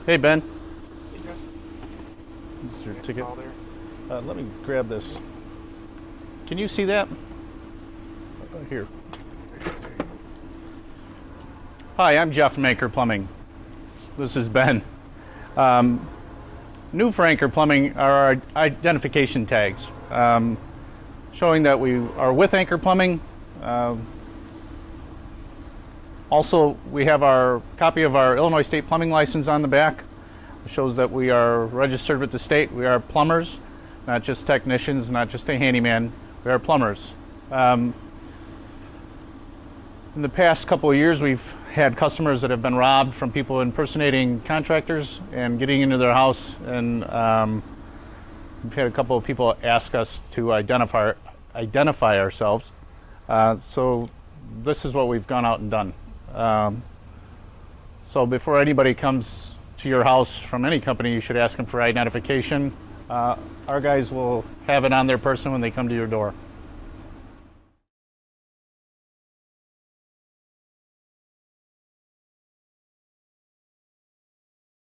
Hey, Ben. Hey, Jeff. This is your Next ticket. call there. Let me grab this. Can you see that? Here. Hi, I'm Jeff from Anchor Plumbing. This is Ben. New for Anchor Plumbing are our identification tags, showing that we are with Anchor Plumbing. Also, we have our copy of our Illinois State Plumbing license on the back. It shows that we are registered with the state. We are plumbers, not just technicians, not just a handyman. We are plumbers. In the past couple of years, we've had customers that have been robbed from people impersonating contractors and getting into their house, and we've had a couple of people ask us to identify ourselves. So this is what we've gone out and done. So before anybody comes to your house from any company, you should ask them for identification. Our guys will have it on their person when they come to your door.